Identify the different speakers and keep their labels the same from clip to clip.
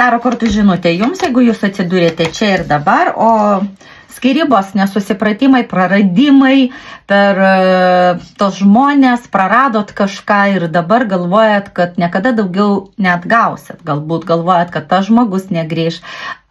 Speaker 1: Taro kortų žinutė jums, jeigu jūs atsidūrėte čia ir dabar, o skyrybos, nesusipratimai, praradimai, per tos žmonės praradot kažką ir dabar galvojat, kad niekada daugiau neatgausit. Galbūt galvojat, kad tas žmogus negrįž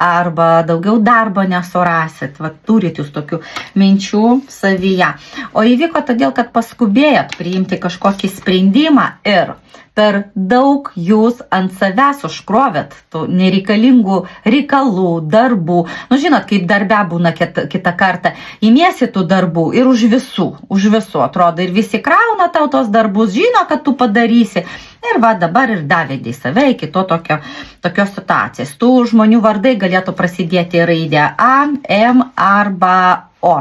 Speaker 1: arba daugiau darbo nesurasit. Va, turit jūs tokių minčių savyje. O įvyko todėl, kad paskubėjot priimti kažkokį sprendimą ir per daug jūs ant savęs užkrovėt tų nereikalingų reikalų, darbų. Nu, žinot, kaip darbė būna kitą kartą. Įmiesi tų darbų ir už visų atrodo. Ir visi krauna tau tos darbus, žino, kad tu padarysi. Ir va dabar ir davedė save iki tokios situacijos. Tų žmonių vardai galėtų prasidėti raidė A, M arba O.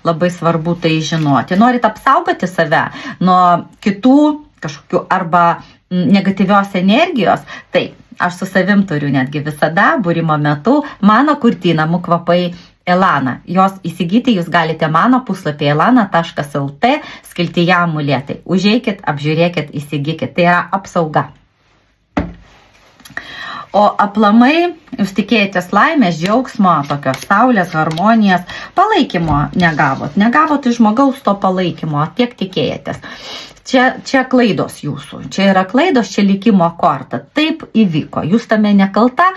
Speaker 1: Labai svarbu tai žinoti. Norit apsaugoti save nuo kitų kažkokių arba negatyvios energijos, tai aš su savim turiu netgi visada būrimo metu mano kurti namų kvapai Elana. Jos įsigyti jūs galite mano puslapyje elana.lt skiltyje amuletai. Užeikit, apžiūrėkit, įsigykit. Tai yra apsauga. O aplamai jūs tikėjotės laimės, džiaugsmo, tokios saulės, harmonijos, palaikymo negavot. Negavot iš žmogaus to palaikymo, tiek tikėjotės. Čia klaidos jūsų, čia yra klaidos, čia likimo korta. Taip įvyko, jūs tame nekalta,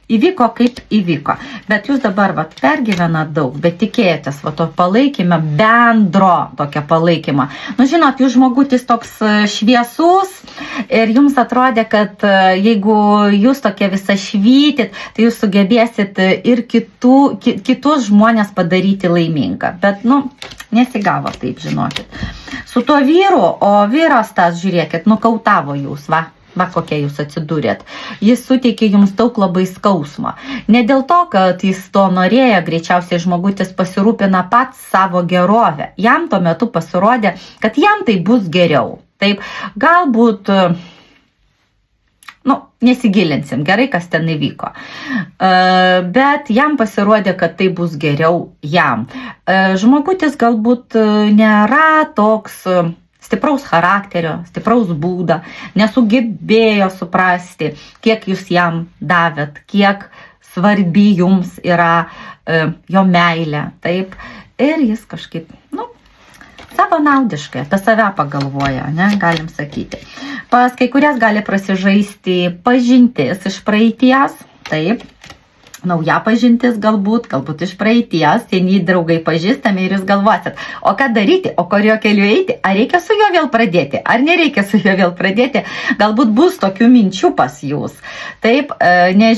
Speaker 1: įvyko kaip įvyko. Bet jūs dabar pergyvenat daug, bet tikėjotės to palaikymą, bendro tokio palaikymą. Nu, žinot, jūs žmogutis toks šviesus ir jums atrodė, kad jeigu jūs tokia visa švytit, tai jūs sugebėsit ir kitus žmonės padaryti laimingą. Bet, nesigavo taip, žinokit. Su tuo vyru, o vyras tas, žiūrėkit, nukautavo jūs, va kokie jūs atsidūrėt. Jis suteikė jums daug labai skausmo. Ne dėl to, kad jis to norėjo, greičiausiai žmogutis pasirūpina pats savo gerovę. Jam tuo metu pasirodė, kad jam tai bus geriau. Taip, galbūt, nesigilinsim, gerai, kas ten įvyko. Bet jam pasirodė, kad tai bus geriau jam. Žmogutis galbūt nėra toks stipraus charakterio, stipraus būdo, nesugebėjo suprasti, kiek jūs jam davėt, kiek svarbi jums yra jo meilė, taip. Ir jis kažkaip, savanaudiškai, apie save pagalvoja, galim sakyti. Pas kai kurias gali prasižaisti pažintis iš praeities, taip. Nauja pažintis galbūt iš praeities, seniai draugai pažįstami ir jūs galvosit, o ką daryti, o kurio keliu eiti, ar reikia su juo vėl pradėti, ar nereikia su juo vėl pradėti, galbūt bus tokių minčių pas jūs. Taip, nežinau.